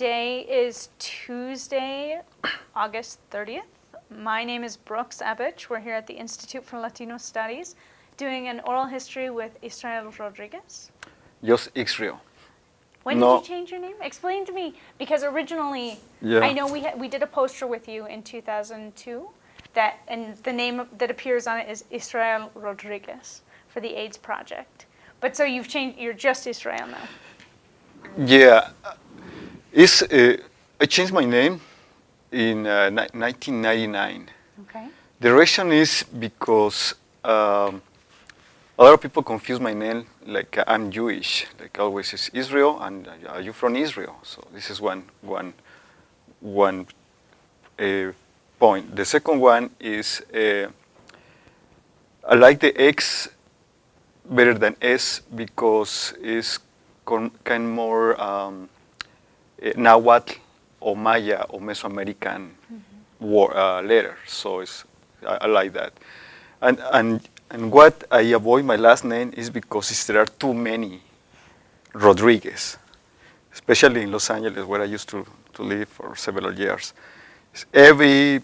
Today is Tuesday, August 30th. My name is Brookes Ebetsch. We're here at the Institute for Latino Studies doing an oral history with Ixrael Rodriguez. Just Ixrael. When did you change your name? Explain to me, because originally, I know we did a poster with you in 2002, and the name that appears on it is Ixrael Rodriguez for the AIDS Project. But so you've changed, you're just Ixrael now. Yeah, I changed my name in 1999. Okay. The reason is because a lot of people confuse my name like I'm Jewish. Like always is Israel, and are you from Israel? So this is one point. The second one is I like the X better than S because it's kind of more Nahuatl or Maya or Mesoamerican letter. So I like that. And what I avoid my last name is because there are too many Rodriguez, especially in Los Angeles where I used to live for several years. Every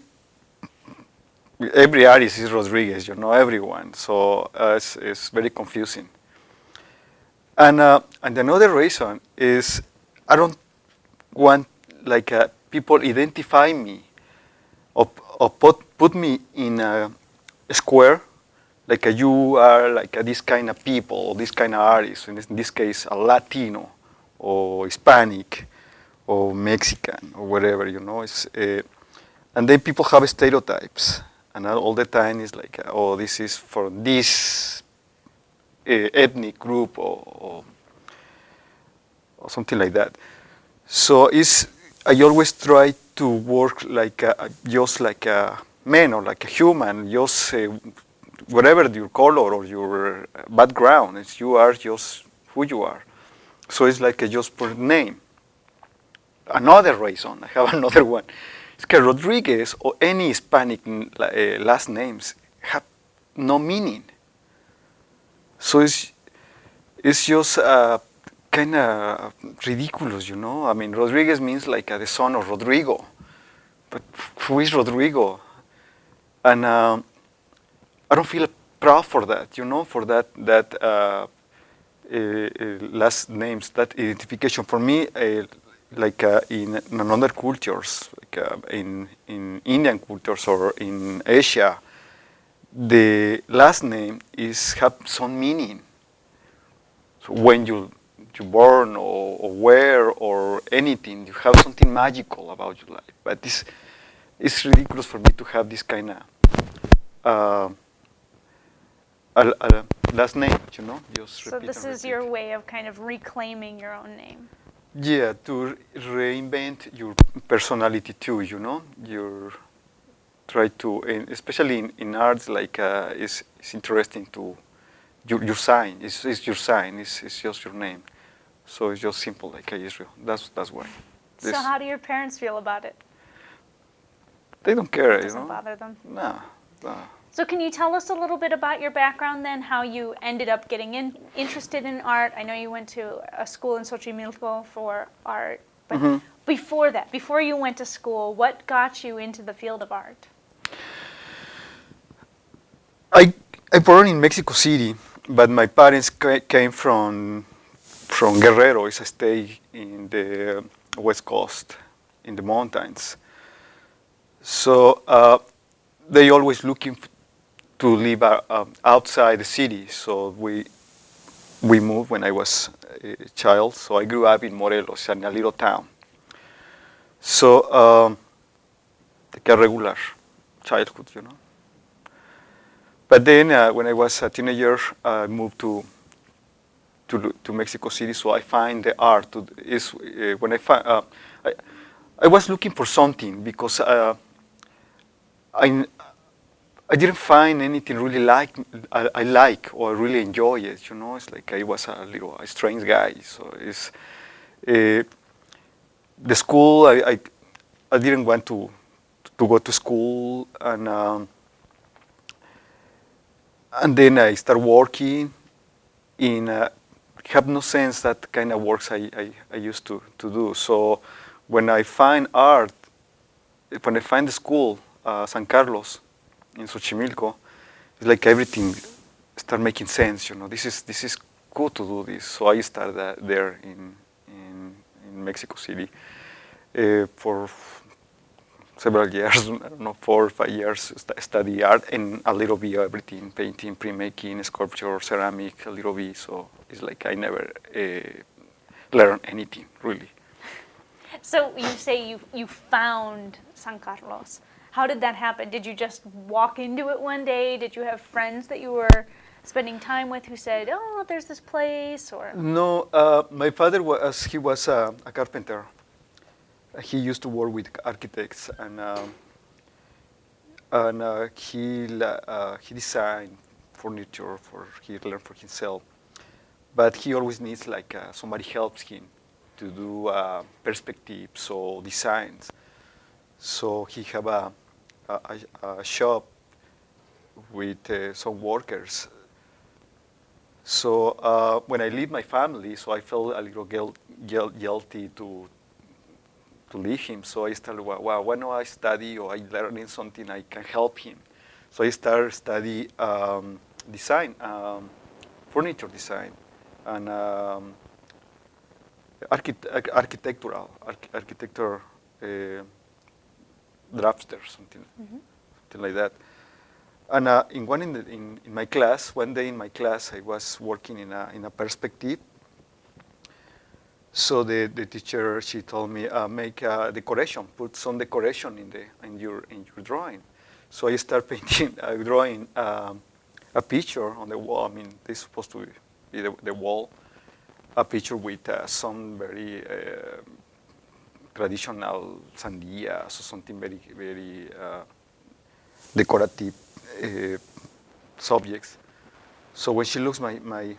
artist is Rodriguez, everyone. So it's very confusing. And another reason is I don't want like people identify me or put me in a square like you are like this kind of people or this kind of artist. In this case, a Latino or Hispanic or Mexican or whatever. And then people have stereotypes, and all the time it's like, oh, this is for this ethnic group or something like that. So I always try to work like just like a man or like a human, just whatever your color or your background, you are just who you are. So it's like a just for name. Another reason, I have another one. It's that Rodriguez or any Hispanic last names have no meaning. So it's just kind of ridiculous, I mean, Rodriguez means like the son of Rodrigo, but who is Rodrigo? And I don't feel proud for that, for that last names, that identification. For me, like in other cultures, like in Indian cultures or in Asia, the last name have some meaning. So when you're born or where or anything, you have something magical about your life. But it's ridiculous for me to have this kind of last name, just So this is your way of kind of reclaiming your own name. Yeah, to reinvent your personality too, You try to, especially in arts, like it's interesting to your sign. It's your sign. It's just your name. So it's just simple, like Israel. That's why. So how do your parents feel about it? They don't care, It doesn't bother them? No. So can you tell us a little bit about your background then, how you ended up getting interested in art? I know you went to a school in Xochimilco for art, but before that, before you went to school, what got you into the field of art? I born in Mexico City, but my parents came from Guerrero. It's a state in the West Coast, in the mountains. So they always looking to live outside the city. So we moved when I was a child. So I grew up in Morelos, in a little town. So like a regular childhood, But then when I was a teenager, I moved to Mexico City. So I find the art when I was looking for something because I didn't find anything really I like or really enjoy it. It's like I was a strange guy. So it's the school. I didn't want to go to school, and then I started working in have no sense that kind of works I used to do. So when I find art, when I find the school, San Carlos, in Xochimilco, it's like everything start making sense. This is cool to do this. So I started there in Mexico City for several years. I don't know, 4 or 5 years. Study art and a little bit of everything: painting, printmaking, sculpture, ceramic, a little bit. So it's like I never learned anything really. So you say you found San Carlos. How did that happen? Did you just walk into it one day? Did you have friends that you were spending time with who said, "Oh, there's this place"? Or no, my father was a carpenter. He used to work with architects, and he designed furniture he learned for himself. But he always needs like somebody helps him to do perspectives or designs. So he have a shop with some workers. So when I leave my family, so I felt a little guilty to leave him. So I started, wow, why not I study or I learning something I can help him. So I started study design, furniture design, and architecture, drafter, something like that. And in my class, one day in my class, I was working in a perspective. So the teacher, she told me, make a decoration, put some decoration in your drawing. So I start painting, drawing a picture on the wall. I mean, this is supposed to be the wall, a picture with some very traditional sandias or something very, very decorative subjects. So when she looks my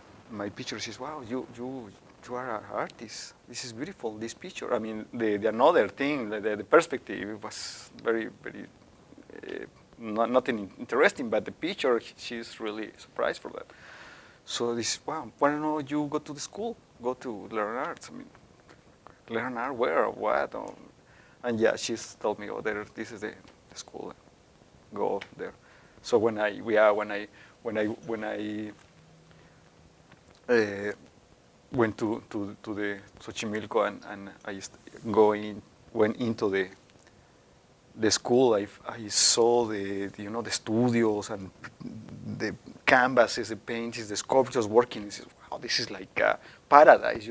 picture, she says, "Wow, you are an artist. This is beautiful. This picture." I mean, the another thing, the perspective was very, very nothing interesting, but the picture, she's really surprised for that. So this, wow, why don't you go to the school, go to learn arts? I mean, learn art where or what? And yeah, she's told me, oh, this is the school. Go there. So when I went to the Xochimilco and I went into the school, I saw the studios and the canvases, the paintings, the sculptures working. I said, wow, this is like a paradise,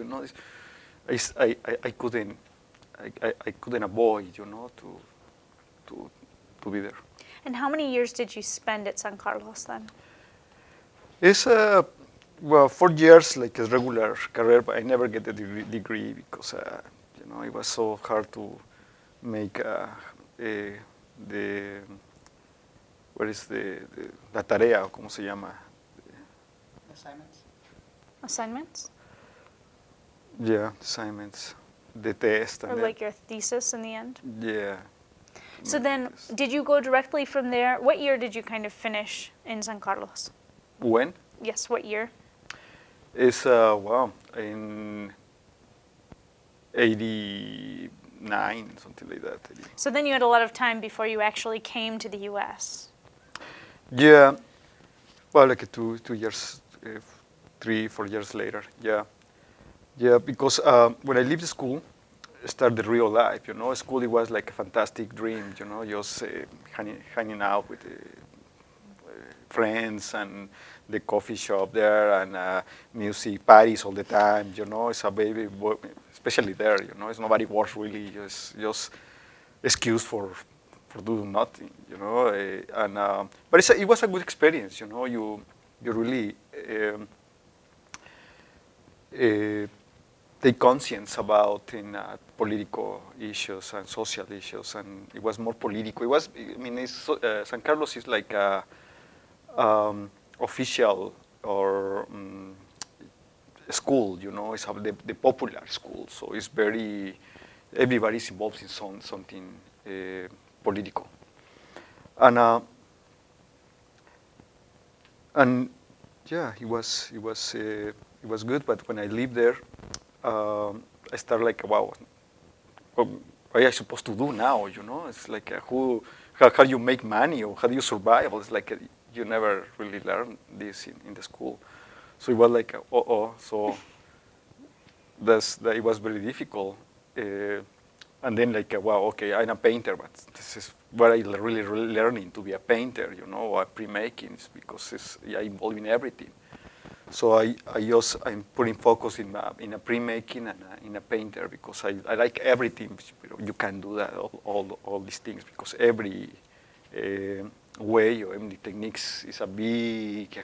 I couldn't avoid, to be there. And how many years did you spend at San Carlos then? It's 4 years, like a regular career, but I never get the degree because it was so hard to make la tarea, o cómo se llama? Assignments? Yeah, assignments, the test. Or like your thesis in the end? Yeah. So then, did you go directly from there? What year did you kind of finish in San Carlos? When? Yes, what year? It's, in 89, something like that. So then you had a lot of time before you actually came to the U.S. Yeah, well, like 2 years, 3, 4 years later, yeah. Yeah, because when I left the school, started real life, School, it was like a fantastic dream, just hanging out with friends and the coffee shop there and music parties all the time, It's a baby, especially there, It's nobody works really, just excuse for doing nothing, but it was a good experience, You really take conscience about political issues and social issues, and it was more political. San Carlos is like a official or school, It's the popular school, so it's everybody's involved in something political, and yeah, it was good. But when I lived there, I started like, wow, what are you supposed to do now? It's like how do you make money or how do you survive? It's like you never really learn this in the school. So it was like, so that it was very difficult. And then like, wow, okay, I'm a painter, but this is where I really learning to be a painter, or pre-making, because I'm involved in everything. So I'm putting focus in a pre-making and in a painter, because I like everything. You can do that, all these things, because every way or every techniques is a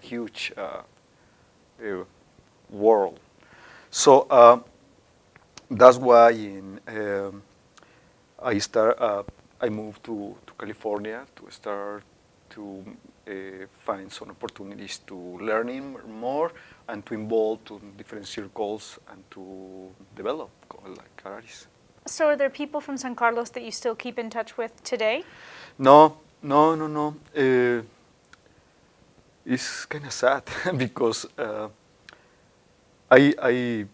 huge world. So that's why I moved to California to start to find some opportunities to learning more and to involve to different circles and to develop like artists. So are there people from San Carlos that you still keep in touch with today? No. It's kind of sad because I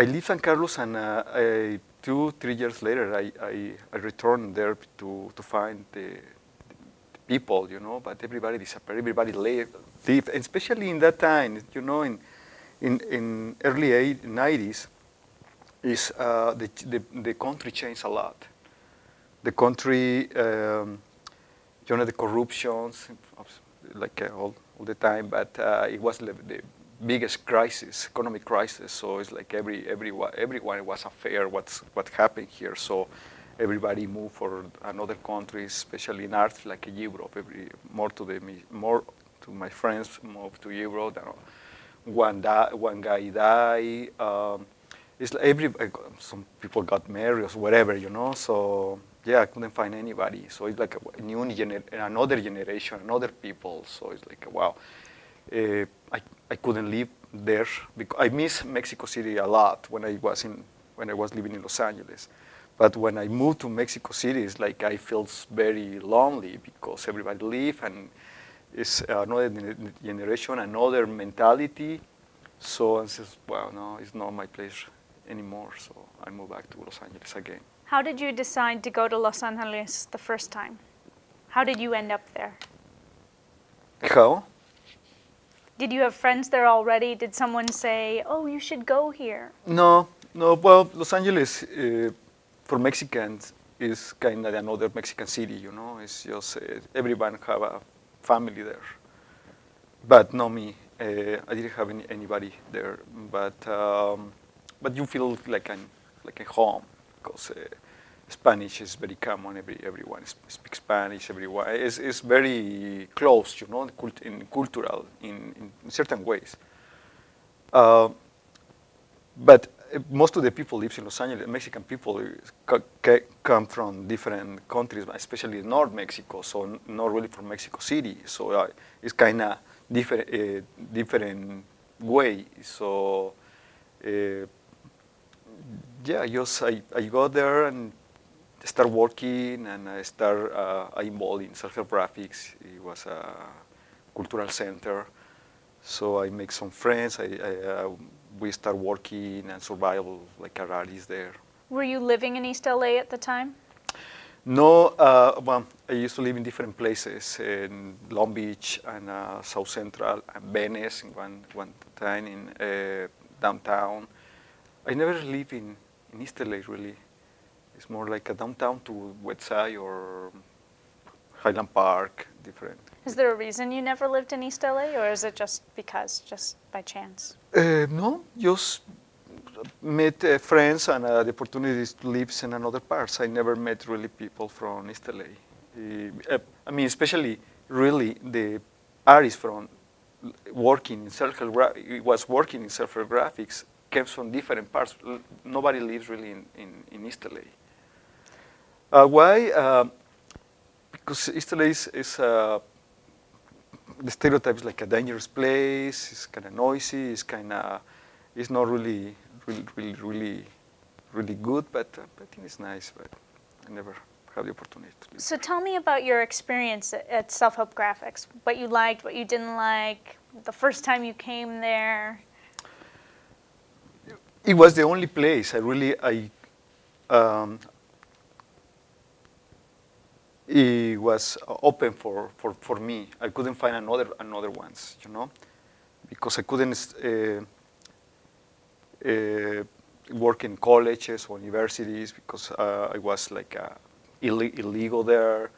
leave San Carlos, and 2-3 years later I returned there to find the people, but everybody disappeared, everybody left, especially in that time, in early 90s, is the country changed a lot. The country, the corruptions, like all the time, but it was the biggest crisis, economic crisis. So it's like everyone was afraid what happened here. So everybody moved for another country, especially in art, like Europe. More to my friends moved to Europe. One guy died. It's like some people got married or whatever, So yeah, I couldn't find anybody. So it's like another generation, another people. So it's like, wow. I couldn't live there because I miss Mexico City a lot when I was living in Los Angeles. But when I moved to Mexico City, it's like I felt very lonely because everybody live, and it's another generation, another mentality. So I said, well, no, it's not my place anymore. So I moved back to Los Angeles again. How did you decide to go to Los Angeles the first time? How did you end up there? How? Did you have friends there already? Did someone say, oh, you should go here? No. Well, Los Angeles, for Mexicans, is kind of another Mexican city, It's just everyone have a family there. But not me. I didn't have anybody there. But you feel like a home, because Spanish is very common. Everyone speaks Spanish. Everyone is very close, in cultural in certain ways. But most of the people lives in Los Angeles. Mexican people come from different countries, especially North Mexico. So not really from Mexico City. So it's kind of different way. So yeah, I go there and start working, and I involved in social graphics. It was a cultural center, so I make some friends. We start working and survive like artists there. Were you living in East LA at the time? No, well, I used to live in different places, in Long Beach and South Central, and Venice one time in downtown. I never live in East LA really. It's more like a downtown to West Side or Highland Park, different. Is there a reason you never lived in East LA, or is it just by chance? No, just met friends and the opportunities to live in another parts. I never met really people from East LA. I mean, especially really the artists from working in working in circle graphics came from different parts. Nobody lives really in East LA. Why? Because East LA is the stereotype is like a dangerous place. It's kind of noisy. It's not really good. But I think it's nice. But I never had the opportunity to live. So tell me about your experience at Self-Help Graphics. What you liked, what you didn't like, the first time you came there. it was the only place it was open for me. I couldn't find another ones, you know, because I couldn't work in colleges or universities because I was like illegal there,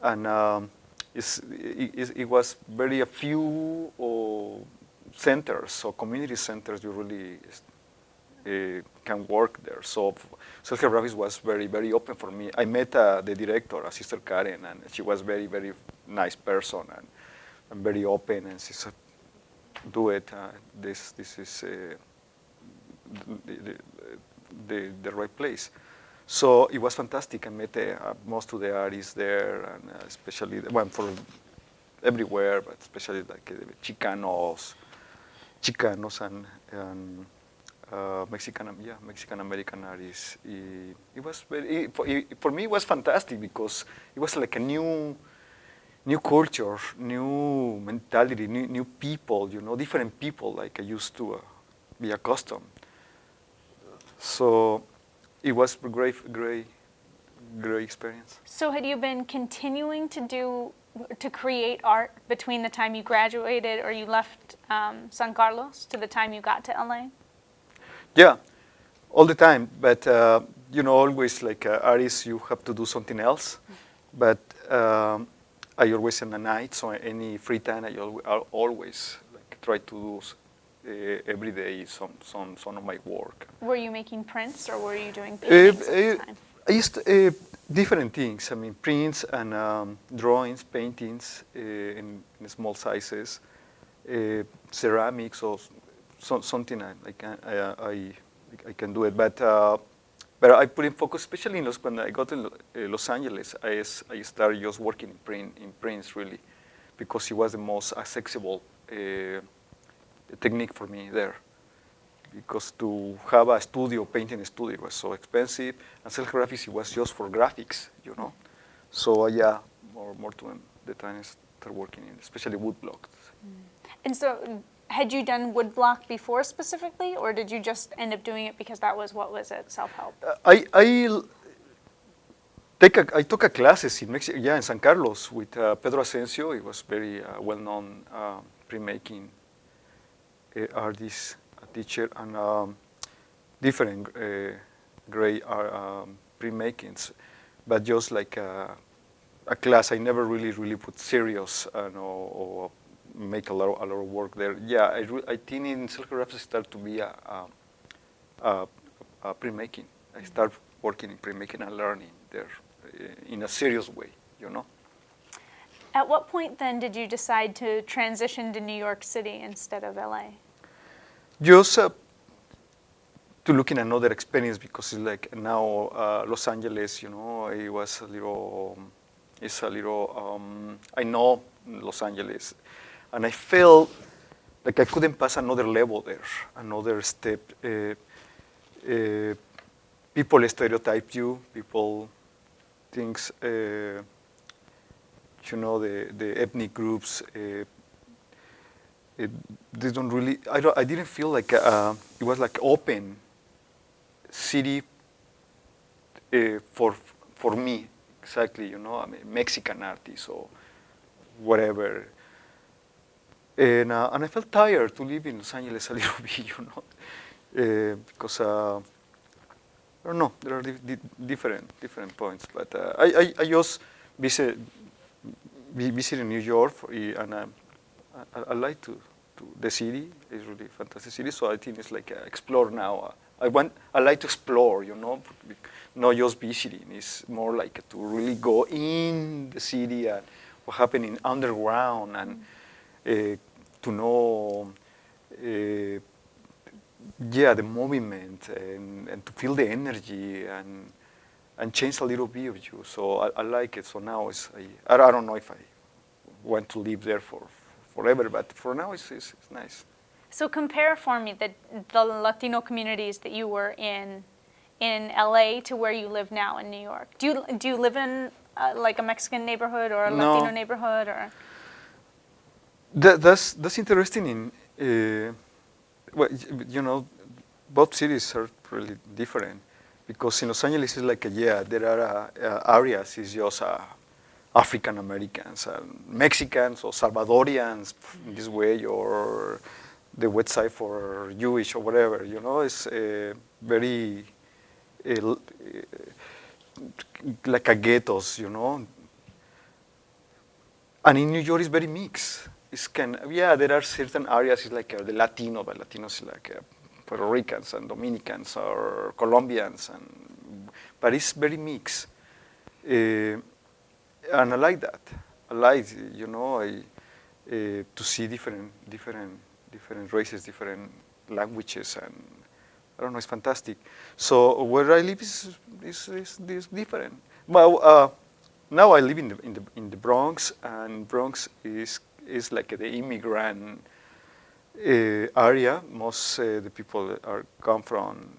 and it was very a few centers or community centers you really can work there. So Social Graphics was very open for me. I met the director, Sister Karen, and she was very nice person and very open, and she said, do it. This is the right place. So it was fantastic. I met most of the artists there, and especially from everywhere, but especially like Chicanos and Mexican American artists. It was for me it was fantastic because it was like a new culture, new mentality, new people, you know, different people like I used to be accustomed. So it was a great experience. So had you been continuing to create art between the time you graduated or you left San Carlos to the time you got to LA? Yeah, all the time. But you know, always like artists, you have to do something else. But I always in the night, so any free time, I always like try to do every day some of my work. Were you making prints or were you doing paintings at the time? I used different things. I mean, prints and drawings, paintings in small sizes, ceramics or something I can do it. But I put in focus, especially when I got to Los Angeles. I started just working in prints really, because it was the most accessible technique for me there. Because to have a studio, painting studio, was so expensive, and self-graphics it was just for graphics, you know. So yeah, more to the time I started working in, especially Woodblock. And so, had you done Woodblock before specifically, or did you just end up doing it because that was what was it, self-help? I took a classes in Mexico, in San Carlos with Pedro Asensio. He was very well-known printmaking artist, teacher, and different great printmakings, but just like a class. I never really put serious or make a lot of work there. Yeah, I think in self-graphics started to be a printmaking. I started working in printmaking and learning there in a serious way, you know. At what point then did you decide to transition to New York City instead of LA? Just to look in another experience, because it's like now Los Angeles, you know, it was it's a little, I know Los Angeles, and I felt like I couldn't pass another level there, another step. People stereotype you, people think, you know, the ethnic groups, they don't really, I didn't feel like it was like open city for me, exactly, you know, I mean, Mexican artists or whatever. And I felt tired to live in Los Angeles a little bit, you know, because, I don't know, there are different points, but I just visited New York, and I like to the city. It's really a fantastic city, so I think it's like explore now. I like to explore, you know, not just visiting. It's more like to really go in the city and what happening underground, and to know, the movement and to feel the energy and change a little bit of you. So I like it. So now I don't know if I want to live there forever, but for now it's nice. So compare for me the Latino communities that you were in LA to where you live now in New York. Do you live in like a Mexican neighborhood or a Latino neighborhood, or? That's interesting. Well, you know, both cities are really different because in Los Angeles it's like, there are areas, it's just African Americans and Mexicans or Salvadorians in this way, or the west side for Jewish or whatever, it's very like a ghettos, And in New York it's very mixed. There are certain areas, it's like the Latino, but Latinos like Puerto Ricans and Dominicans or Colombians, but it's very mixed. And I like that. I like, to see different races, different languages, and I don't know, it's fantastic. So where I live is different. Well, now I live in the Bronx, and Bronx is like the immigrant area. Most the people come from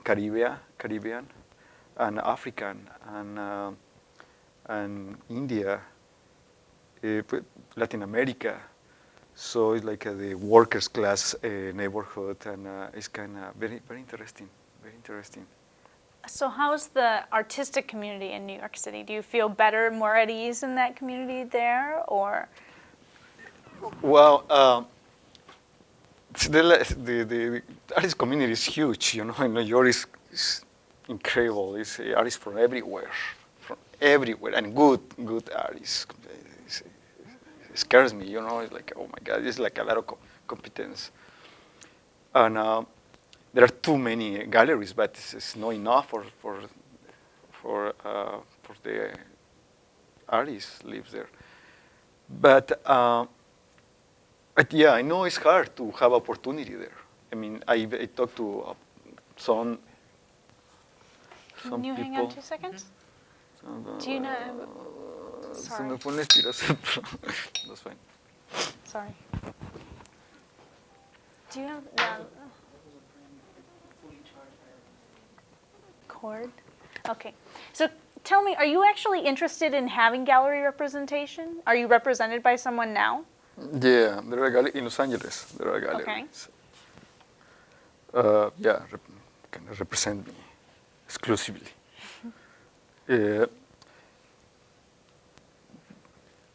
Caribbean, and African, and India, Latin America. So it's like the workers' class neighborhood, and it's kind of very interesting, very interesting. So how's the artistic community in New York City? Do you feel better, more at ease in that community there, or? Well, the artist community is huge. In New York is incredible. It's artists from everywhere, and good artists. It scares me. It's like, oh my God, it's like a lot of competence, and there are too many galleries, but it's not enough for the artists lives there. But yeah, I know it's hard to have opportunity there. I mean, I talked to some Can you people. hang on 2 seconds? Do you know? Se me Sorry. fue una inspiración. That's fine. Sorry. Do you have the cord? Okay. So tell me, are you actually interested in having gallery representation? Are you represented by someone now? Yeah, there are galleries in Los Angeles. There are galleries. Okay. Can represent me exclusively.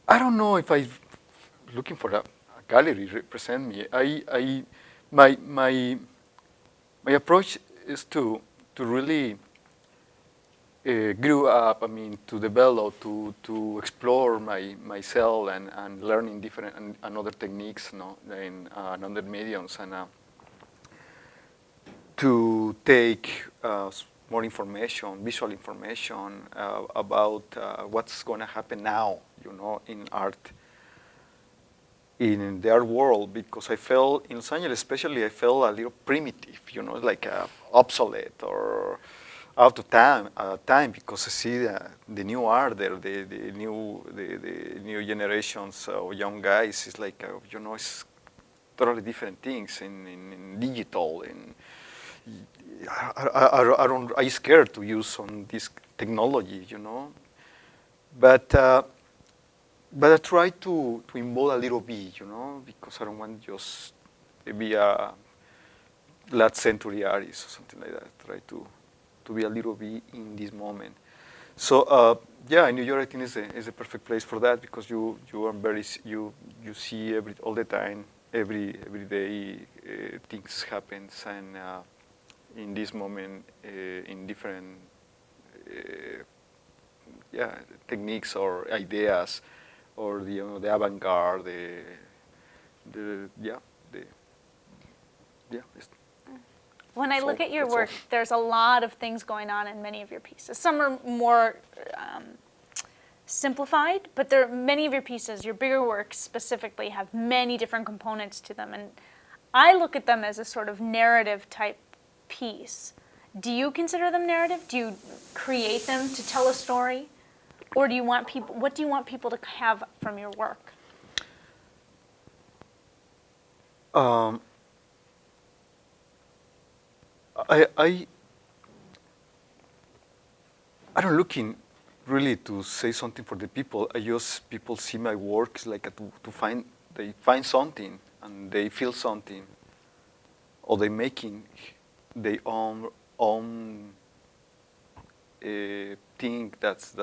I don't know if I'm looking for a gallery represent me. My approach is to really grew up. I mean, to develop, to explore myself and learning different and other techniques, in other mediums, and to take more information, visual information about what's going to happen now, in art, in the art world, because I felt in Los Angeles, especially, I felt a little primitive, like obsolete or out of time, because I see the new art there, the new generations of young guys. It's like it's totally different things in digital. I'm scared to use on this technology, but I try to involve a little bit, because I don't want just to be a last century artist or something like that. Try to be a little bit in this moment. So New York, I think is a perfect place for that, because you see all the time, every day things happens, and in this moment in different techniques or ideas, or the avant-garde, When I look at your work, there's a lot of things going on in many of your pieces. Some are more simplified, but many of your pieces, your bigger works specifically, have many different components to them. And I look at them as a sort of narrative type piece. Do you consider them narrative? Do you create them to tell a story? Or do you want people, what do you want people to have from your work? I don't looking really to say something for the people. People see my work like they find something and they feel something, or they making their own thing. That's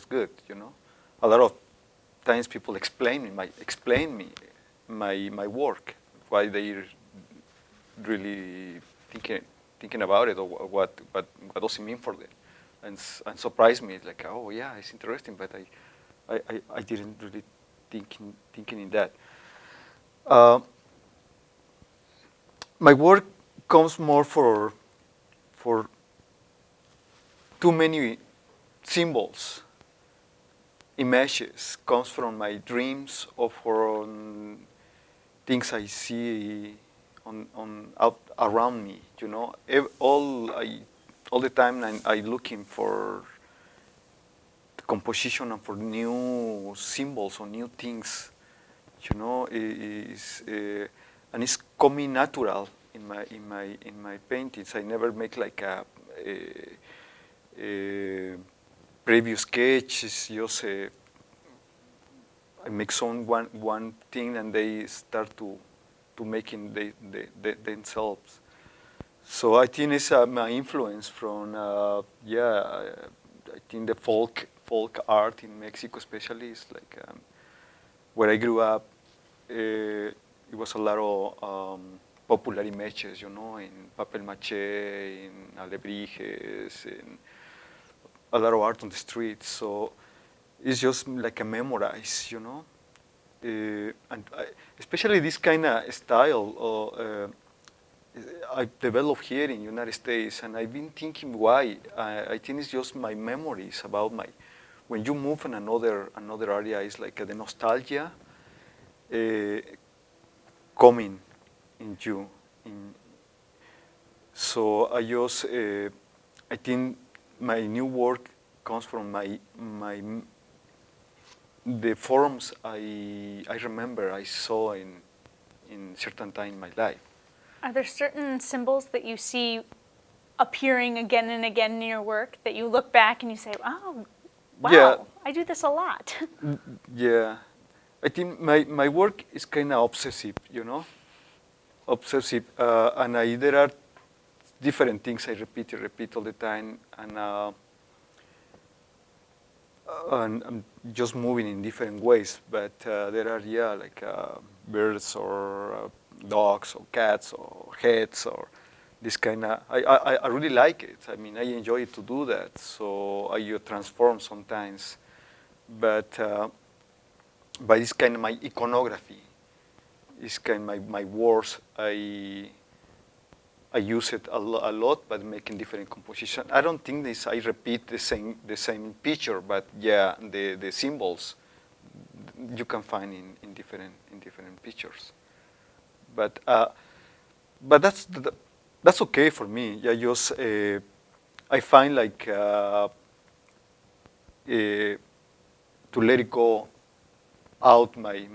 good, you know. A lot of times people explain me my work, why they really thinking about it, or what does it mean for them, and surprise me. It's like, oh yeah, it's interesting, but I didn't really thinking in that. My work comes more for too many symbols, images, comes from my dreams or from things I see on out around me. You know, all the time I looking for composition and for new symbols or new things. You know, and it's coming natural in my paintings. I never make like a previous sketch. It's just I make one thing and they start to making themselves. So I think it's my influence from I think the folk art in Mexico especially is like where I grew up. It was a lot of popular images, you know, in papel mache, in alebrijes, in a lot of art on the streets. So it's just like a memorize, you know. Especially this kind of style I developed here in United States, and I've been thinking why. I think it's just my memories about when you move in another area, it's like the nostalgia coming in you. So I think my new work comes from the forms I remember I saw in certain time in my life. Are there certain symbols that you see appearing again and again in your work that you look back and you say, oh, wow, yeah. I do this a lot? Yeah. I think my work is kind of obsessive, you know? Obsessive. And there are different things I repeat all the time. And I'm just moving in different ways. But there are, like birds or dogs or cats or heads or this kind of, I really like it. I mean, I enjoy to do that. So I transform sometimes. But by this kind of my iconography, this kind of my words, I use it a lot, but making different composition. I don't think I repeat the same picture, but yeah, the symbols you can find in different pictures. But that's okay for me. I find like to let it go out my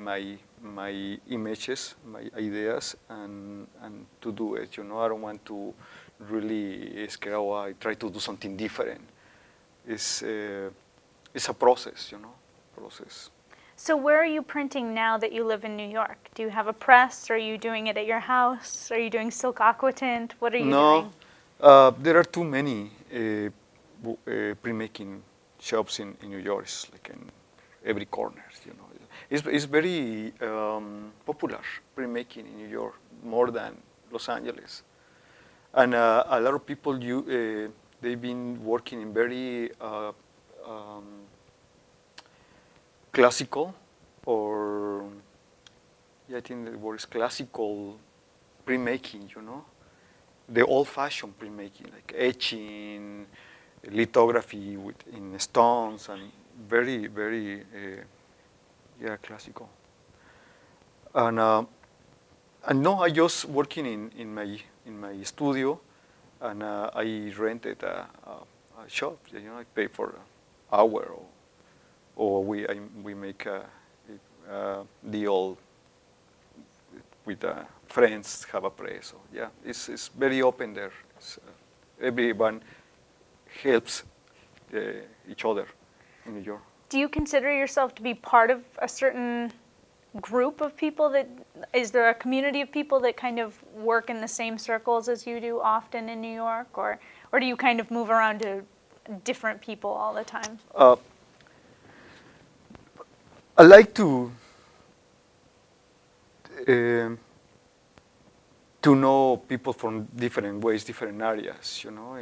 images, my ideas, and to do it. You know, I don't want to really scare away. I try to do something different. It's a process, you know, process. So where are you printing now that you live in New York? Do you have a press? Are you doing it at your house? Are you doing silk aquatint? What are you doing? There are too many printmaking shops in New York. It's like in every corner, you know. It's very popular printmaking in New York, more than Los Angeles. And a lot of people, they've been working in very classical, or I think the word is classical printmaking, you know. The old-fashioned printmaking, like etching, lithography in stones, and very, very, classical. And no, I just working in my studio, and I rented a shop. You know, I pay for an hour, or we make a deal with friends, have a press. So yeah, it's very open there. Everyone helps each other in New York. Do you consider yourself to be part of a certain group of people that, is there a community of people that kind of work in the same circles as you do often in New York, or do you kind of move around to different people all the time? I like to know people from different ways, different areas, you know.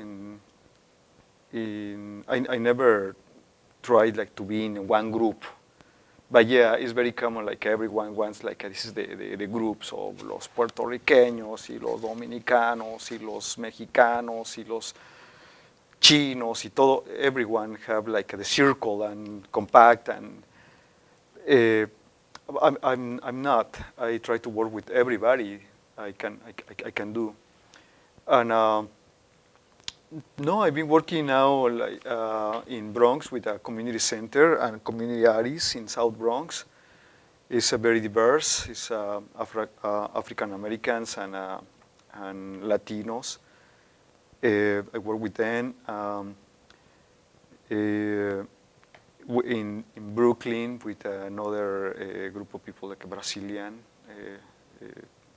I never tried like to be in one group, but yeah, it's very common. Like everyone wants like this is the groups of los puertorriqueños y los dominicanos y los mexicanos y los chinos y todo. Everyone have like the circle and compact and. I'm not. I try to work with everybody I can do, and no, I've been working now like, in Bronx with a community center and community artists in South Bronx. It's very diverse. It's African Americans and Latinos. I work with them. In Brooklyn with another group of people like Brazilian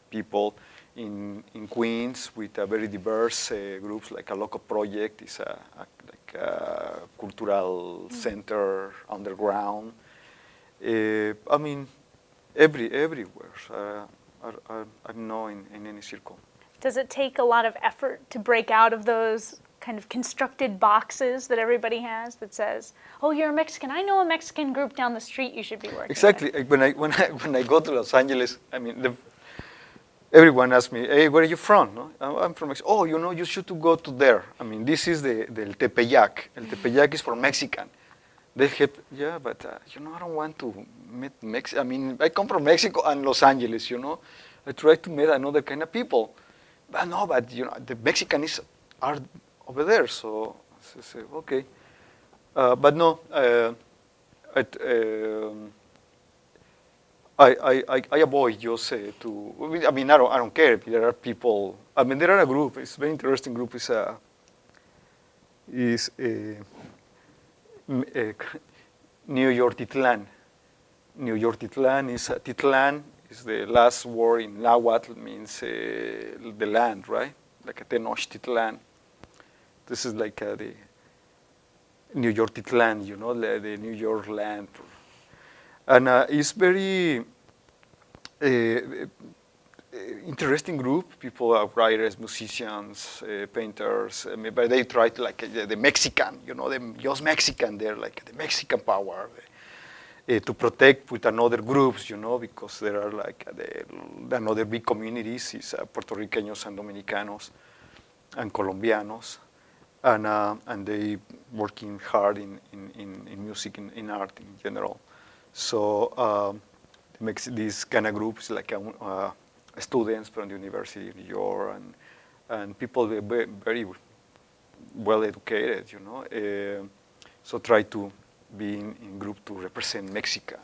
people. In Queens with a very diverse groups like a local project. It's like a cultural center underground. I mean, everywhere. I'm not in any circle. Does it take a lot of effort to break out of those kind of constructed boxes that everybody has that says, "Oh, you're a Mexican. I know a Mexican group down the street you should be working Exactly. with." When I go to Los Angeles, I mean, everyone asks me, "Hey, where are you from?" No? I'm from Mexico. "Oh, you know, you should to go to there. I mean, this is the El Tepeyac. El Tepeyac is for Mexican." They have, yeah, but you know, I don't want to meet Mexico. I mean, I come from Mexico and Los Angeles. You know, I try to meet another kind of people. But no, but you know, the Mexicans are over there, so I say, okay. But no, I avoid just to. I mean, I don't care if there are people. I mean, there are a group. It's a very interesting group. Is New York Titlan. New York Titlan is Titlan is the last word in Nahuatl, means the land, right? Like a Tenochtitlan. This is like the New York Titlan, you know, the New York land. And it's very interesting group. People are writers, musicians, painters. I mean, but they try to like the Mexican, you know, just Mexican there, like the Mexican power. To protect with another groups, you know, because there are like another big communities is Puerto Ricanos and Dominicanos and Colombianos, and they working hard in music, in art in general. So these kind of groups like students from the University of New York and people very well educated, you know. So try to be in group to represent Mexican.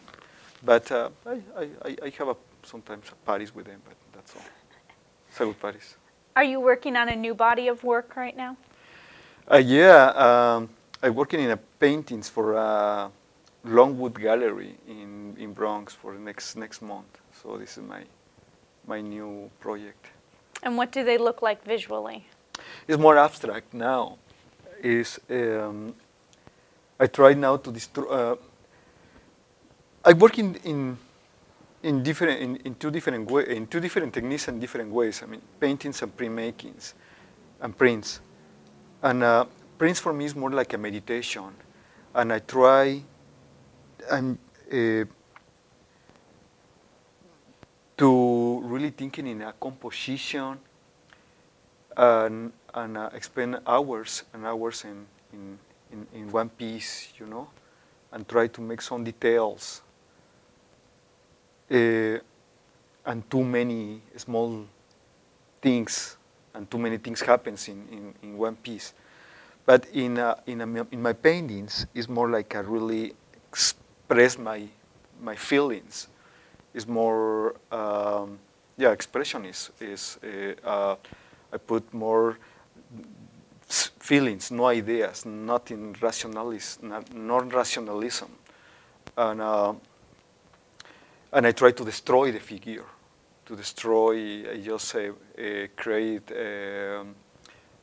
But I have sometimes parties with them, but that's all. Salud parties. Are you working on a new body of work right now? Yeah, I'm working in a paintings for a Longwood Gallery in Bronx for next month. So this is my new project. And what do they look like visually? It's more abstract now. I try now to destroy. I work in two different techniques and different ways. I mean, paintings and printmakings, and prints. And prints for me is more like a meditation, and I try to really thinking in a composition and spend hours and hours in one piece, you know, and try to make some details. And too many small things, and too many things happens in one piece. But in my paintings, it's more like I really express my feelings. It's more, expression is I put more feelings, no ideas, not in non-rationalism. And and I try to destroy the figure, I just create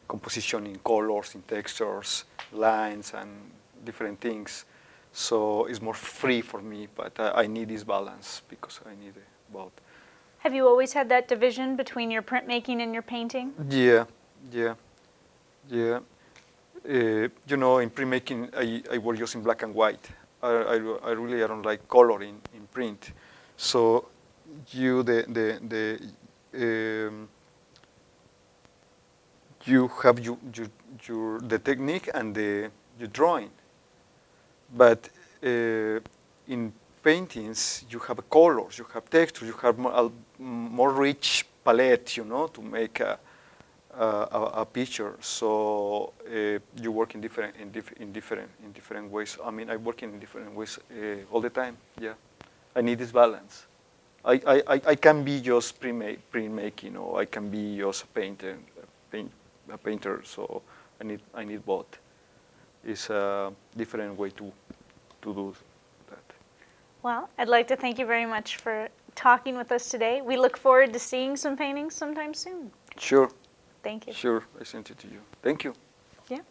composition in colors, in textures, lines, and different things. So it's more free for me, but I need this balance because I need both. Have you always had that division between your printmaking and your painting? Yeah. You know, in printmaking, I work just in black and white. I really don't like color in print. So you you have the technique and your drawing, but in paintings you have colors, you have textures, you have more rich palette, you know, to make a picture. So you work in different ways. I mean, I work in different ways all the time. Yeah, I need this balance. I can be just printmaking, or I can be just a painter. So I need both. It's a different way to do that. Well, I'd like to thank you very much for talking with us today. We look forward to seeing some paintings sometime soon. Sure. Thank you. Sure, I sent it to you. Thank you. Yeah.